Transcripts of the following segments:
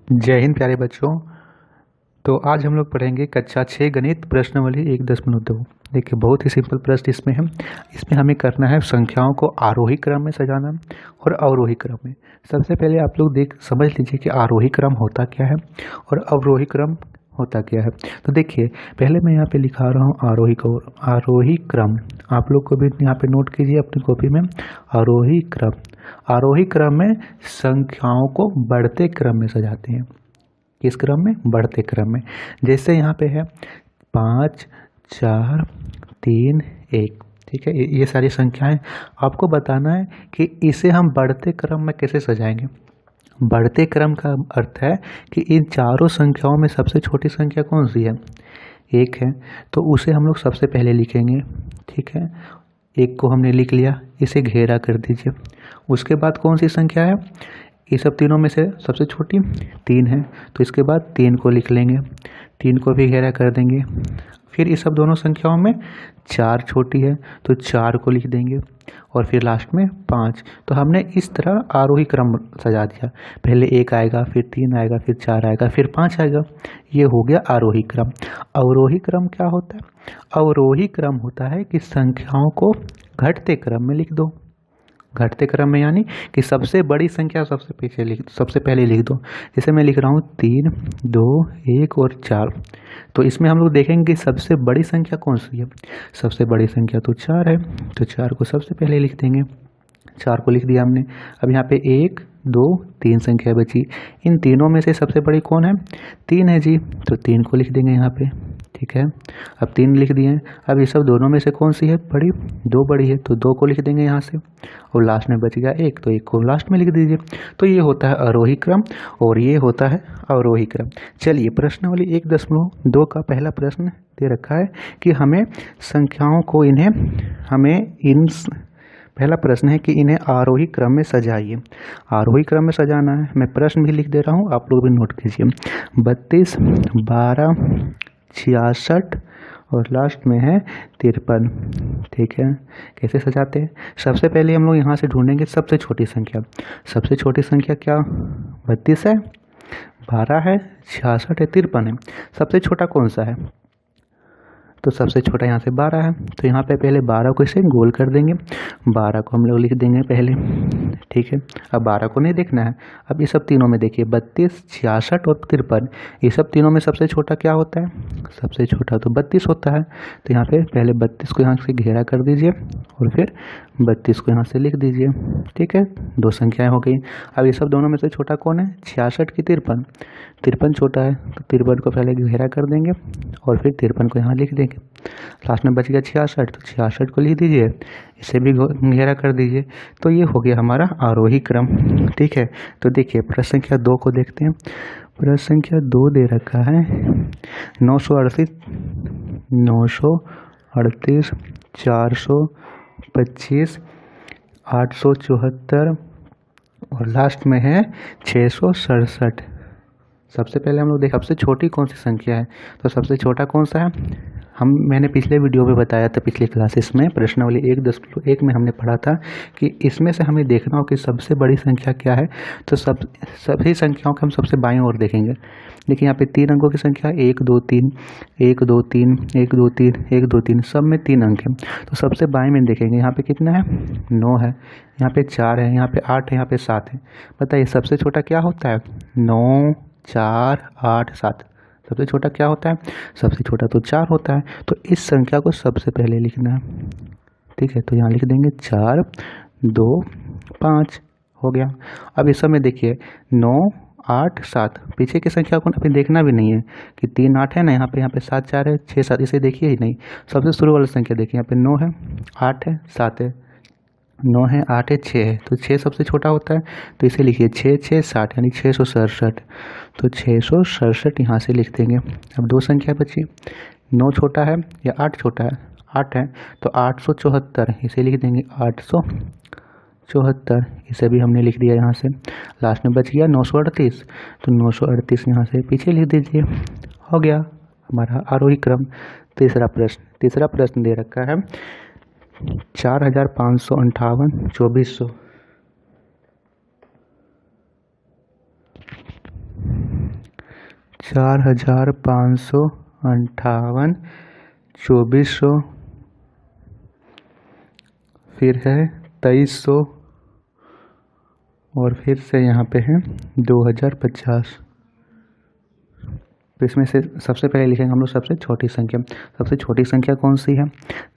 जय हिंद प्यारे बच्चों। तो आज हम लोग पढ़ेंगे कक्षा 6 गणित प्रश्नावली 1.2। देखिए बहुत ही सिंपल प्रश्न इसमें है। इसमें हमें करना है संख्याओं को आरोही क्रम में सजाना और अवरोही क्रम में। सबसे पहले आप लोग समझ लीजिए कि आरोही क्रम होता क्या है और अवरोही क्रम होता क्या है। तो देखिए पहले मैं यहाँ पे लिखा रहा हूँ आरोही क्रम। आप लोग को भी यहाँ पे नोट कीजिए अपनी कॉपी में। आरोही क्रम, आरोही क्रम में संख्याओं को बढ़ते क्रम में सजाते हैं। किस क्रम में? बढ़ते क्रम में। जैसे यहाँ पे है 5 4 3 1। ठीक है, ये सारी संख्याएं आपको बताना है कि इसे हम बढ़ते क्रम में कैसे सजाएंगे। बढ़ते क्रम का अर्थ है कि इन चारों संख्याओं में सबसे छोटी संख्या कौन सी है? 1 है, तो उसे हम लोग सबसे पहले लिखेंगे। ठीक है, 1 को हमने लिख लिया, इसे घेरा कर दीजिए। उसके बाद कौन सी संख्या है? ये सब तीनों में से सबसे छोटी 3 है, तो इसके बाद 3 को लिख लेंगे, 3 को भी घेरा कर देंगे। फिर इस सब दोनों संख्याओं में 4 छोटी है, तो 4 को लिख देंगे और फिर लास्ट में 5। तो हमने इस तरह आरोही क्रम सजा दिया। पहले 1 आएगा, फिर 3 आएगा, फिर 4 आएगा, फिर 5 आएगा। ये हो गया आरोही क्रम। अवरोही क्रम क्या होता है? अवरोही क्रम होता है कि संख्याओं को घटते क्रम में लिख दो। घटते क्रम में यानी कि सबसे बड़ी संख्या सबसे पहले लिख दो। जैसे मैं लिख रहा हूँ 3 2 1 और 4। तो इसमें हम लोग देखेंगे कि सबसे बड़ी संख्या कौन सी है। सबसे बड़ी संख्या तो 4 है, तो 4 को सबसे पहले लिख देंगे। 4 को लिख दिया हमने। अब यहाँ पे 1 2 3 संख्या बची। इन तीनों में से सबसे बड़ी कौन है? 3 है जी, तो 3 को लिख देंगे यहाँ पे। ठीक है, अब 3 लिख दिए। अब ये सब दोनों में से कौन सी है बड़ी? 2 बड़ी है, तो 2 को लिख देंगे यहाँ से। और लास्ट में बच गया 1, तो 1 को लास्ट में लिख दीजिए। तो ये होता है आरोही क्रम और ये होता है अवरोही क्रम। चलिए प्रश्नावली 1.2 का पहला प्रश्न दे रखा है कि हमें संख्याओं को पहला प्रश्न है कि इन्हें आरोही क्रम में सजाइए। आरोही क्रम में सजाना है। मैं प्रश्न भी लिख दे रहा हूँ, आप लोग भी नोट कीजिए। 32 12 66 और लास्ट में है 53। ठीक है, कैसे सजाते हैं? सबसे पहले हम लोग यहाँ से ढूंढेंगे सबसे छोटी संख्या। सबसे छोटी संख्या क्या? 32 है, 12 है, 66 है, 53 है। सबसे छोटा कौन सा है? तो सबसे छोटा यहाँ से 12 है, तो यहाँ पे पहले 12 को इसे गोल कर देंगे। 12 को हम लोग लिख देंगे पहले। ठीक है, अब 12 को नहीं देखना है। अब ये सब तीनों में देखिए 32 66 और 53, ये सब तीनों में सबसे छोटा क्या होता है? सबसे छोटा तो 32 होता है। तो यहाँ पे पहले 32 को यहाँ से घेरा कर दीजिए और फिर 32 को यहाँ से लिख दीजिए। ठीक है, 2 संख्याएँ हो गई। अब ये सब दोनों में से छोटा कौन है? 66 की 53। 53 छोटा है, तो 53 को पहले घेरा कर देंगे और फिर 53 को यहाँ लिख देंगे। लास्ट में बच गया 66, तो 66 को लिख दीजिए, इसे भी घेरा कर दीजिए। तो ये हो गया हमारा आरोही क्रम। ठीक है, तो देखिए प्रश्न संख्या 2 को देखते हैं। प्रश्न संख्या 2 दे रखा है 938 425 874 और लास्ट में है 667। सबसे पहले हम लोग देखें सबसे छोटी कौन सी संख्या है। तो सबसे छोटा कौन सा है? मैंने पिछले वीडियो में बताया था, पिछले क्लासेस में प्रश्नावली 1.1 में हमने पढ़ा था कि इसमें से हमें देखना हो कि सबसे बड़ी संख्या क्या है। तो सभी संख्याओं के हम सबसे बाईं ओर देखेंगे। देखिए यहाँ पे 3 अंकों की संख्या 1 2 3 1 2 3 1 2 3 1 2 3, सब में 3 अंक हैं। तो सबसे बाएं में देखेंगे यहाँ पे कितना है? 9 है, यहाँ पे 4 है, यहाँ पे 8 है, यहाँ पे 7 है। बताइए सबसे छोटा क्या होता है? 9 4 8 7। सबसे छोटा क्या होता है? सबसे छोटा तो 4 होता है। तो इस संख्या को सबसे पहले लिखना है। ठीक है, तो यहाँ लिख देंगे 4 2 5 हो गया। अब इस समय देखिए 9 8 7, पीछे की संख्या को अभी देखना भी नहीं है कि 3 8 है ना, यहाँ पे 7 4 है, 6 7, इसे देखिए ही नहीं। सबसे शुरू वाली संख्या देखिए, यहाँ पे 9 है 8 है 7 है, 9 है 8 है 6 है, तो 6 सबसे छोटा होता है। तो इसे लिखिए 6 6 60 यानी 667। तो 667 यहाँ से लिख देंगे। अब 2 संख्या बची, 9 छोटा है या 8 छोटा है? 8 है, तो 874 इसे लिख देंगे 874, इसे भी हमने लिख दिया यहाँ से। लास्ट में बच गया 938, तो 938 यहाँ से पीछे लिख दीजिए। हो गया हमारा आरोही क्रम। तीसरा प्रश्न दे रखा है 4558 2400। 4558, 2400, फिर है 2300 और फिर से यहाँ पे है 2050। तो इसमें से सबसे पहले लिखेंगे हम लोग सबसे छोटी संख्या। सबसे छोटी संख्या कौन सी है?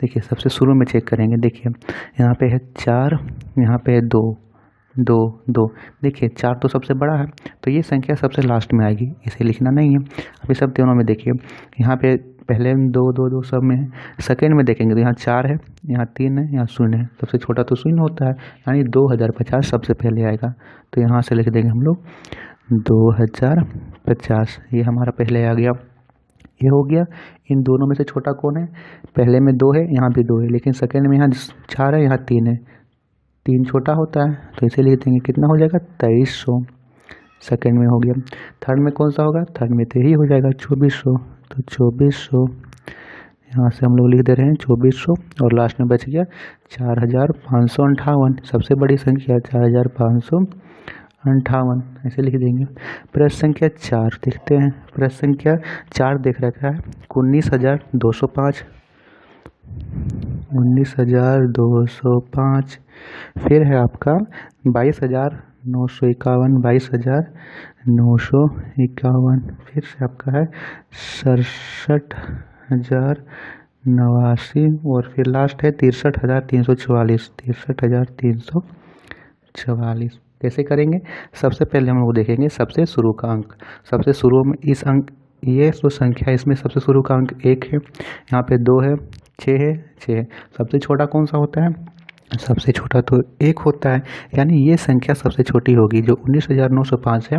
देखिए सबसे शुरू में चेक करेंगे। देखिए यहाँ पे है 4, यहाँ पे है 2, 2, 2। देखिए 4 तो सबसे बड़ा है, तो ये संख्या सबसे लास्ट में आएगी, इसे लिखना नहीं है। अभी सब तीनों में देखिए, यहाँ पे पहले 2, 2, 2 सब में है। सेकेंड में देखेंगे तो यहाँ 4 है, यहाँ 3 है, यहाँ 0 है। सबसे छोटा तो 0 होता है, यानी 2050 सबसे पहले आएगा। तो यहाँ से लिख देंगे हम लोग 2050, ये हमारा पहले आ गया। ये हो गया। इन दोनों में से छोटा कौन है? पहले में 2 है, यहाँ भी 2 है, लेकिन सेकेंड में यहाँ 4 है, यहाँ 3 है। 3 छोटा होता है, तो इसे लिख देंगे। कितना हो जाएगा? 2300। सेकेंड में हो गया। थर्ड में कौन सा होगा? थर्ड में तो यही हो जाएगा 2400। तो 2400 यहाँ से हम लोग लिख दे रहे हैं 2400, और लास्ट में बच गया 4558। सबसे बड़ी संख्या 4558, ऐसे लिख देंगे। प्रश्न संख्या 4 देखते हैं। प्रश्न संख्या 4 देख रखा है 19205, 19205। फिर है आपका 22951, 22951। फिर से आपका है 67089, और फिर लास्ट है 63344, 63344। कैसे करेंगे? सबसे पहले हम लोग देखेंगे सबसे शुरू का अंक। सबसे शुरू में इस अंक, ये जो संख्या इसमें सबसे शुरू का अंक 1 है, यहाँ पे 2 है, 6 है, 6 है। सबसे छोटा कौन सा होता है? सबसे छोटा तो 1 होता है, यानी ये संख्या सबसे छोटी होगी। जो 19905 है,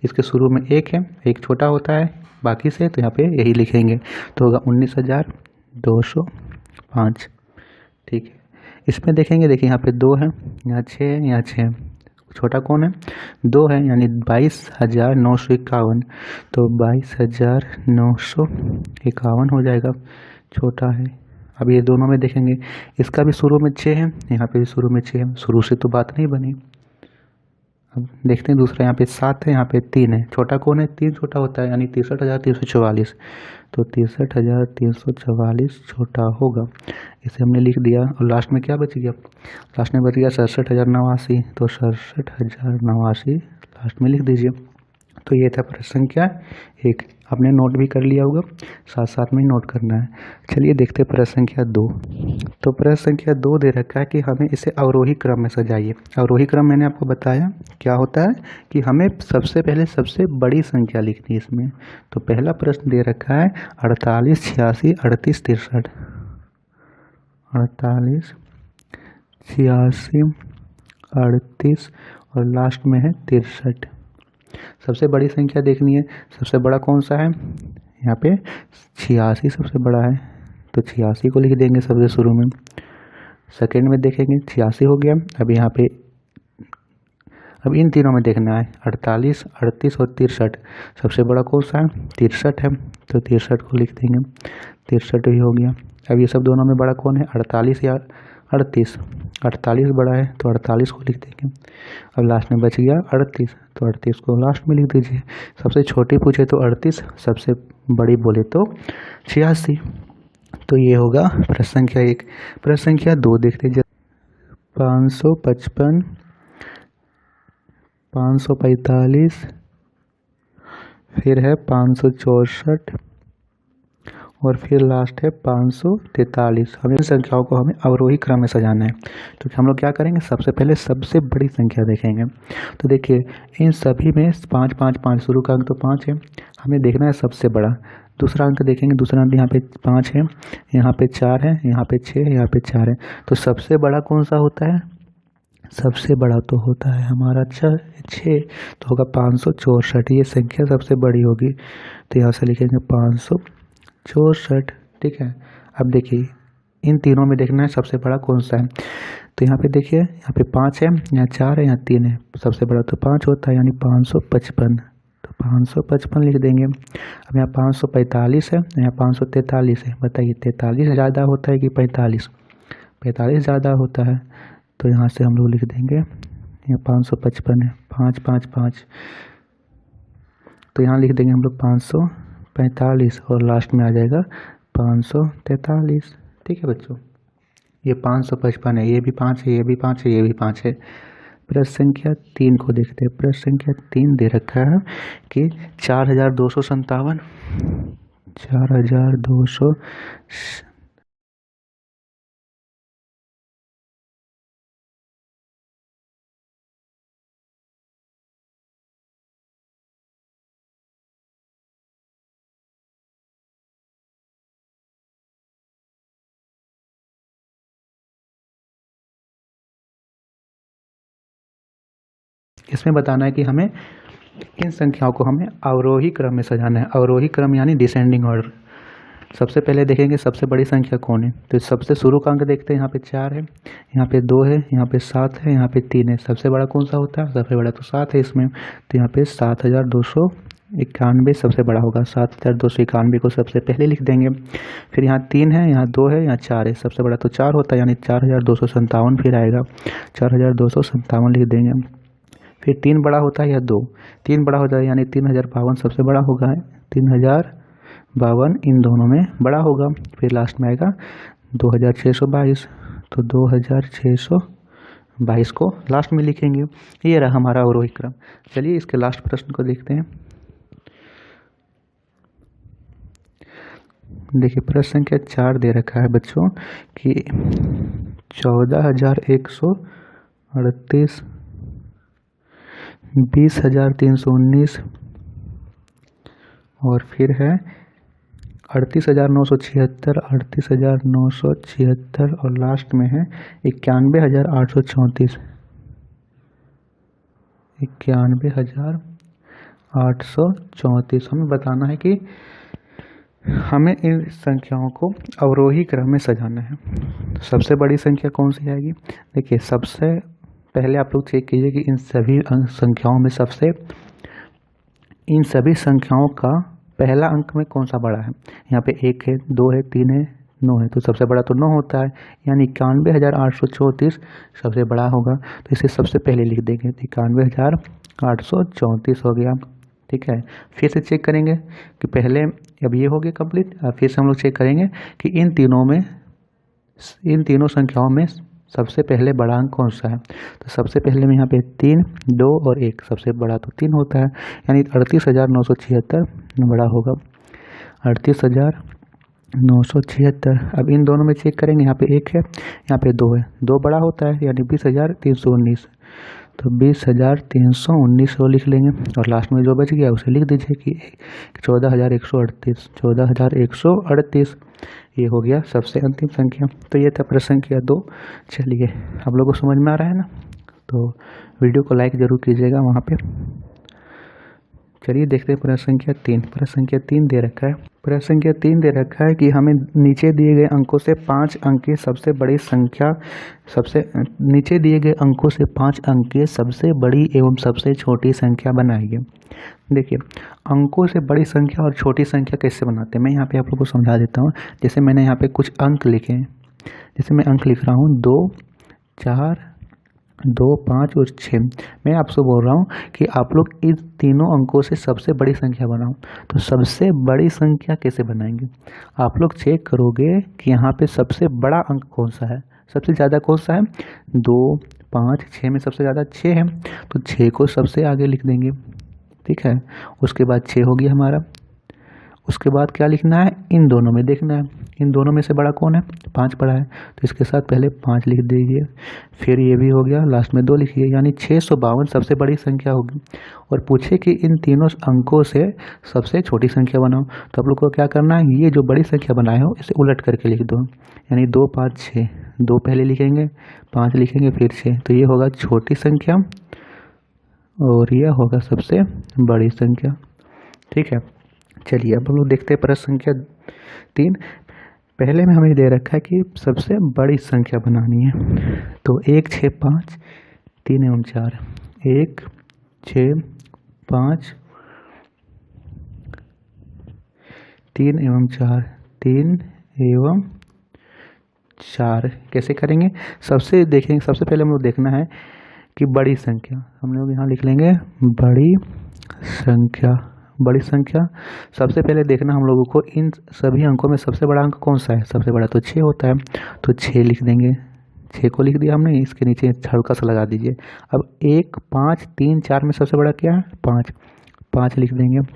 इसके शुरू में 1 है, 1 छोटा होता है बाकी से, तो यहाँ पे यही लिखेंगे, तो होगा 19205। ठीक है। इसमें देखेंगे, देखिए यहाँ पे 2 है, यहाँ 6 है, यहाँ 6 है। छोटा कौन है? 2 है, यानी 22951, तो 22951 हो जाएगा, छोटा है। अब ये दोनों में देखेंगे, इसका भी शुरू में 6 है, यहाँ पे भी शुरू में 6 है, शुरू से तो बात नहीं बनी। अब देखते हैं दूसरा, यहाँ पे 7 है, यहाँ पे 3 है। छोटा कौन है? 3 छोटा होता है, यानी 63344, तो 63344 छोटा होगा, इसे हमने लिख दिया। और लास्ट में क्या बच गया? लास्ट में बच गया 67089, तो 67089 लास्ट में लिख दीजिए। तो ये था प्रश्न संख्या 1। आपने नोट भी कर लिया होगा, साथ साथ में नोट करना है। चलिए देखते हैं प्रश्न संख्या 2। तो प्रश्न संख्या 2 दे रखा है कि हमें इसे अवरोही क्रम में सजाइए। अवरोही क्रम मैंने आपको बताया क्या होता है, कि हमें सबसे पहले सबसे बड़ी संख्या लिखनी है इसमें। तो पहला प्रश्न दे रखा है 48, 86, 38, 63। 48, 86, 38 और लास्ट में है 63। सबसे बड़ी संख्या देखनी है। सबसे बड़ा कौन सा है? यहाँ पे 86 सबसे बड़ा है, तो 86 को लिख देंगे सबसे शुरू में। सेकेंड में देखेंगे 86 हो गया। अब यहाँ पे, अब इन तीनों में देखना है 48, 38 और 63। सबसे बड़ा कौन सा है? 63 है, तो 63 को लिख देंगे। 63 ही हो गया। अब ये सब दोनों में बड़ा कौन है? 48 या 38? 48 बड़ा है, तो 48 को लिख देंगे। अब लास्ट में बच गया 38, तो 38 को लास्ट में लिख दीजिए। सबसे छोटी पूछे तो 38, सबसे बड़ी बोले तो 86। तो ये होगा प्रश्न संख्या 1। प्रश्न संख्या 2 देखते हैं। 555, 545, फिर है 564 और फिर लास्ट है 543। हमें इन संख्याओं को हमें अवरोही क्रम में सजाना है। तो हम लोग क्या करेंगे? सबसे पहले सबसे बड़ी संख्या देखेंगे। तो देखिए इन सभी में 5, 5, 5, शुरू का अंक तो 5 है, हमें देखना है सबसे बड़ा। दूसरा अंक देखेंगे, दूसरा अंक यहाँ पे 5 है, यहाँ पे 4 है, यहाँ पे 6 है, यहाँ पे 4 है। तो सबसे बड़ा कौन सा होता है? सबसे बड़ा तो होता है हमारा 6, तो होगा 564। ये संख्या सबसे बड़ी होगी, तो यहाँ से लिखेंगे 564। ठीक है। अब देखिए इन तीनों में देखना है सबसे बड़ा कौन सा है। तो यहाँ पे देखिए, यहाँ पे 5 है, यहाँ 4 है, यहाँ 3 है। सबसे बड़ा तो 5 होता है, यानी 555, तो 555 लिख देंगे। अब यहाँ 545 है, यहाँ 543 है। बताइए 43 ज़्यादा होता है कि 45? 45 ज़्यादा होता है, तो यहाँ से हम लोग लिख देंगे, यहाँ 555 है। 5, 5, 5, तो यहाँ लिख देंगे हम लोग 545 और लास्ट में आ जाएगा 543। ठीक है बच्चों, ये 555 है, ये भी 5 है, ये भी 5 है, ये भी 5 है। प्रश्न संख्या 3 को देखते हैं। प्रश्न संख्या 3 दे रखा है कि 4257 4200 इसमें बताना है कि हमें इन संख्याओं को हमें अवरोही क्रम में सजाना है। अवरोही क्रम यानी डिसेंडिंग ऑर्डर। सबसे पहले देखेंगे सबसे बड़ी संख्या कौन है, तो सबसे शुरू का अंक देखते हैं। यहाँ पे 4 है, यहाँ पे 2 है, यहाँ पे 7 है, यहाँ पे 3 है। सबसे बड़ा कौन सा होता है? सबसे बड़ा तो 7 है इसमें, तो यहाँ पे 7291 सबसे बड़ा होगा। 7291 को सबसे पहले लिख देंगे। फिर यहाँ 3 है, यहाँ 2 है, यहाँ 4 है। सबसे बड़ा तो 4 होता है, यानी 4257 फिर आएगा, 4257 लिख देंगे। फिर 3 बड़ा होता है या 2, 3 बड़ा होता है, यानी 3052 सबसे बड़ा होगा, 3052 इन दोनों में बड़ा होगा। फिर लास्ट में आएगा 2622, तो 2622 को लास्ट में लिखेंगे। ये रहा हमारा अवरोही क्रम। चलिए इसके लास्ट प्रश्न को देखते हैं। देखिए प्रश्न संख्या 4 दे रखा है बच्चों कि 14138, 20319 और फिर है 38976, 38976 और लास्ट में है 91834, 91834। हमें बताना है कि हमें इन संख्याओं को अवरोही क्रम में सजाना है। सबसे बड़ी संख्या कौन सी आएगी? देखिए सबसे पहले आप लोग चेक कीजिए कि इन सभी संख्याओं में इन सभी संख्याओं का पहला अंक में कौन सा बड़ा है। यहाँ पे 1 है, 2 है, 3 है, 9 है, तो सबसे बड़ा तो 9 होता है, यानी 91834 सबसे बड़ा होगा। तो इसे सबसे पहले लिख देंगे, 91834 हो गया। ठीक है, फिर से चेक करेंगे कि पहले, अब ये हो गया कंप्लीट। फिर से हम लोग चेक करेंगे कि इन तीनों संख्याओं में सबसे पहले बड़ा अंक कौन सा है। तो सबसे पहले में यहाँ पे 3, 2 और 1, सबसे बड़ा तो 3 होता है, यानी 38976 बड़ा होगा, 38976। अब इन दोनों में चेक करेंगे, यहाँ पे 1 है, यहाँ पे 2 है, 2 बड़ा होता है, यानी 20319, तो 20319 को लिख लेंगे और लास्ट में जो बच गया उसे लिख दीजिए कि 14138। ये हो गया सबसे अंतिम संख्या। तो ये था प्रश्न संख्या 2। चलिए आप लोगों को समझ में आ रहा है ना, तो वीडियो को लाइक ज़रूर कीजिएगा वहाँ पे। चलिए देखते हैं प्रश्न संख्या 3। प्रश्न संख्या 3 दे रखा है। प्रश्न संख्या 3 दे रखा है कि हमें नीचे दिए गए अंकों से 5 अंकीय सबसे बड़ी संख्या, नीचे दिए गए अंकों से 5 अंकीय सबसे बड़ी एवं सबसे छोटी संख्या बनाइए। देखिए अंकों से बड़ी संख्या और छोटी संख्या कैसे बनाते हैं, मैं यहाँ पे आप लोगों को समझा देता हूँ। जैसे मैंने यहाँ पे कुछ अंक लिखे हैं, जैसे मैं अंक लिख रहा हूँ 2, 4, 2, 5 और 6। मैं आपसे बोल रहा हूँ कि आप लोग इन तीनों अंकों से सबसे बड़ी संख्या बनाओ। तो सबसे बड़ी संख्या कैसे बनाएंगे, आप लोग चेक करोगे कि यहाँ पे सबसे बड़ा अंक कौन सा है, सबसे ज़्यादा कौन सा है, 2, 5, 6 में सबसे ज़्यादा 6 है, तो 6 को सबसे आगे लिख देंगे। ठीक है, उसके बाद 6 हो गया हमारा। उसके बाद क्या लिखना है, इन दोनों में देखना है, इन दोनों में से बड़ा कौन है, 5 बड़ा है, तो इसके साथ पहले 5 लिख दीजिए। फिर ये भी हो गया, लास्ट में 2 लिखिए, यानी 652 सबसे बड़ी संख्या होगी। और पूछे कि इन तीनों अंकों से सबसे छोटी संख्या बनाओ, तो आप लोग को क्या करना है, ये जो बड़ी संख्या बनाए हो इसे उलट करके लिख दो, यानी 2, 5, 6, 2 पहले लिखेंगे, 5 लिखेंगे, फिर 6, तो ये होगा छोटी संख्या और यह होगा सबसे बड़ी संख्या। ठीक है, चलिए अब हम लोग देखते हैं प्रश्न संख्या 3। पहले में हमें दे रखा है कि सबसे बड़ी संख्या बनानी है, तो 1, 6, 5, 3 एवं 4, 1, 6, 5, 3 एवं 4, 3 एवं 4 कैसे करेंगे, सबसे देखेंगे। सबसे पहले हम लोग देखना है कि बड़ी संख्या, हम लोग यहाँ लिख लेंगे बड़ी संख्या, बड़ी संख्या सबसे पहले देखना हम लोगों को इन सभी अंकों में सबसे बड़ा अंक कौन सा है। सबसे बड़ा तो 6 होता है, तो 6 लिख देंगे। 6 को लिख दिया हमने, इसके नीचे हल्का सा लगा दीजिए। अब 1, 5, 3, 4 में सबसे बड़ा क्या है 5, 5 लिख देंगे।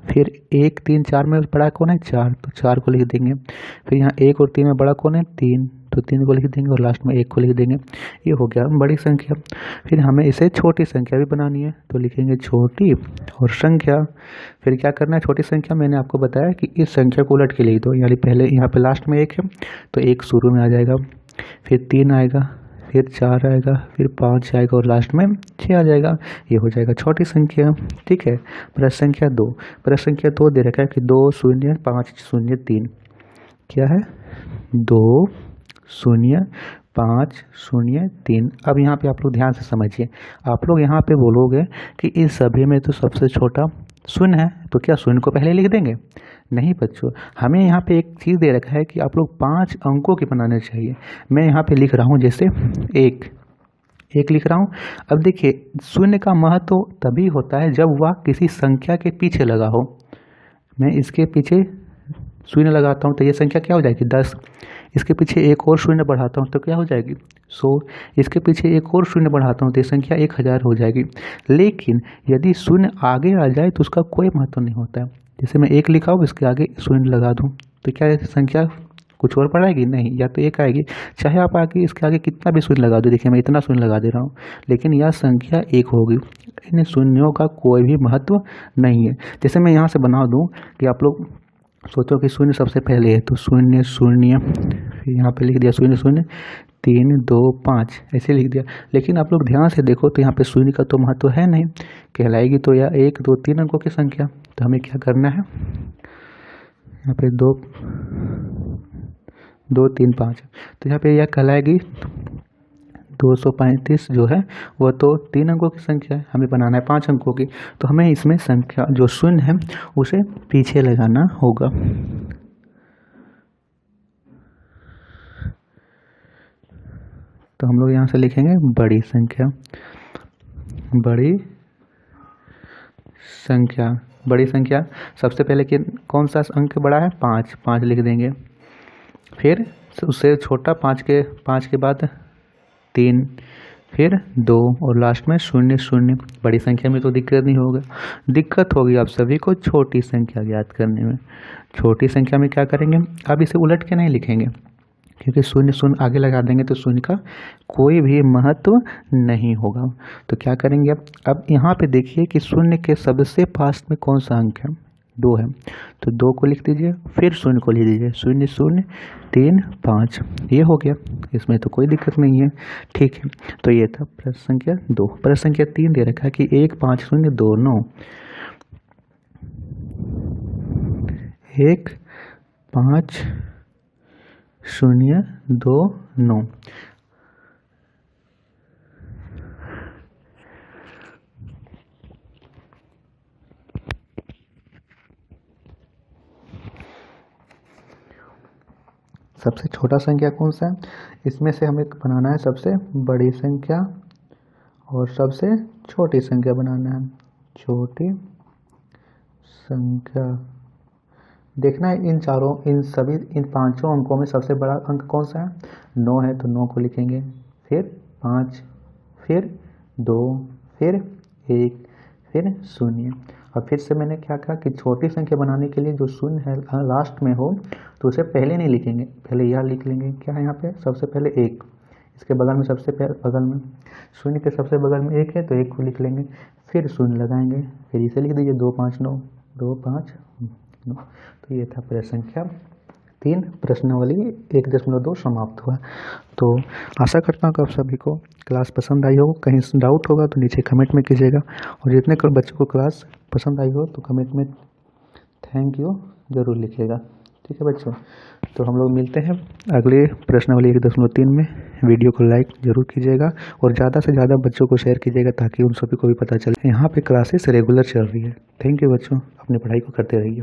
फिर 1, 3, 4 में बड़ा कौन है 4, तो 4 को लिख देंगे। फिर यहाँ 1 और 3 में बड़ा कौन है 3, तो 3 को लिख देंगे और लास्ट में 1 को लिख देंगे। ये हो गया बड़ी संख्या। फिर हमें इसे छोटी संख्या भी बनानी है, तो लिखेंगे छोटी और संख्या। फिर क्या करना है, छोटी संख्या मैंने आपको बताया कि इस संख्या को उलट के लिख दो, यानी पहले यहाँ पे लास्ट में 1 है तो 1 शुरू में आ जाएगा, फिर 3 आएगा, फिर 4 आएगा, फिर 5 आएगा और लास्ट में 6 आ जाएगा। ये हो जाएगा छोटी संख्या। ठीक है। प्रश्न संख्या 2, प्रश्न संख्या 2 दे रखा है कि 2 0 5 0 3, क्या है 2 0 5 0 3। अब यहाँ पे आप लोग ध्यान से समझिए, आप लोग यहाँ पे बोलोगे कि इस सभी में तो सबसे छोटा शून्य है, तो क्या शून्य को पहले लिख देंगे। नहीं बच्चों, हमें यहाँ पे एक चीज़ दे रखा है कि आप लोग 5 अंकों के बनाने चाहिए। मैं यहाँ पे लिख रहा हूँ जैसे 1 लिख रहा हूँ। अब देखिए शून्य का महत्व तभी होता है जब वह किसी संख्या के पीछे लगा हो। मैं इसके पीछे शून्य लगाता हूँ तो ये संख्या क्या हो जाएगी 10। इसके पीछे एक और शून्य बढ़ाता हूँ तो क्या हो जाएगी 100। इसके पीछे एक और शून्य बढ़ाता हूँ तो ये संख्या 1000 हो जाएगी। लेकिन यदि शून्य आगे आ जाए तो उसका कोई महत्व नहीं होता है। जैसे मैं 1 लिखा हूँ, इसके आगे शून्य लगा दूँ तो क्या संख्या कुछ और पड़ेगी नहीं, या तो 1 आएगी, चाहे आप आगे इसके आगे कितना भी शून्य लगा दो। देखिए मैं इतना शून्य लगा दे रहा हूँ, लेकिन यह संख्या 1 होगी। इन शून्यों का कोई भी महत्व नहीं है। जैसे मैं यहाँ से बना दूँ कि आप लोग सोचो कि शून्य सबसे पहले है, तो 0 0, फिर यहाँ पे लिख दिया 0 0 3 2 5 ऐसे लिख दिया। लेकिन आप लोग ध्यान से देखो तो यहाँ पे शून्य का तो महत्व है नहीं, कहलाएगी तो यह 1 2 3 अंकों की संख्या। तो हमें क्या करना है, यहाँ पे 2 2 3 5, तो यहाँ पे यह कहलाएगी 235 जो है वह तो 3 अंकों की संख्या है, हमें बनाना है 5 अंकों की। तो हमें इसमें संख्या जो शून्य है उसे पीछे लगाना होगा। तो हम लोग यहाँ से लिखेंगे बड़ी संख्या, बड़ी संख्या। बड़ी संख्या सबसे पहले कि कौन सा अंक बड़ा है 5, 5 लिख देंगे। फिर उससे छोटा 5 के बाद 3, फिर 2 और लास्ट में 0 0। बड़ी संख्या में तो दिक्कत नहीं होगा, दिक्कत होगी आप सभी को छोटी संख्या ज्ञात करने में। छोटी संख्या में क्या करेंगे, अब इसे उलट के नहीं लिखेंगे क्योंकि 0 0 आगे लगा देंगे तो शून्य का कोई भी महत्व नहीं होगा। तो क्या करेंगे अब यहाँ पे देखिए कि शून्य के सबसे पास में कौन सा अंक है 2 है, तो 2 को लिख दीजिए, फिर 0 को लिख दीजिए 0 0 3 5। ये हो गया, इसमें तो कोई दिक्कत नहीं है। ठीक है, तो ये था प्रश्न संख्या 2। प्रश्न संख्या 3 दे रखा है कि 1 5 0 2 9, 1 5 0 2 9। सबसे छोटा संख्या कौन सा है, इसमें से हमें बनाना है सबसे बड़ी संख्या और सबसे छोटी संख्या बनाना है। छोटी संख्या देखना है इन पांचों अंकों में सबसे बड़ा अंक कौन सा है 9 है, तो 9 को लिखेंगे, फिर 5, फिर 2, फिर 1, फिर 0। और फिर से मैंने क्या कहा कि छोटी संख्या बनाने के लिए जो शून्य है लास्ट में हो तो उसे पहले नहीं लिखेंगे, पहले यह लिख लेंगे क्या है यहाँ पे सबसे पहले 1, इसके बगल में सबसे बगल में शून्य के सबसे बगल में 1 है तो 1 को लिख लेंगे, फिर शून्य लगाएंगे, फिर इसे लिख दीजिए 2 5 9 2 5 9। तो ये था प्रश्न संख्या 3 प्रश्नावली 1.2 समाप्त हुआ। तो आशा करता हूँ कि आप सभी को क्लास पसंद आई हो। कहीं डाउट होगा तो नीचे कमेंट में कीजिएगा, और जितने बच्चों को क्लास पसंद आई हो तो कमेंट में थैंक यू ज़रूर लिखिएगा। ठीक है बच्चों, तो हम लोग मिलते हैं अगले प्रश्नावली 1.3 में। वीडियो को लाइक ज़रूर कीजिएगा और ज़्यादा से ज़्यादा बच्चों को शेयर कीजिएगा ताकि उन सभी को भी पता चले यहाँ पे क्लासेस रेगुलर चल रही है। थैंक यू बच्चों, अपनी पढ़ाई को करते रहिए।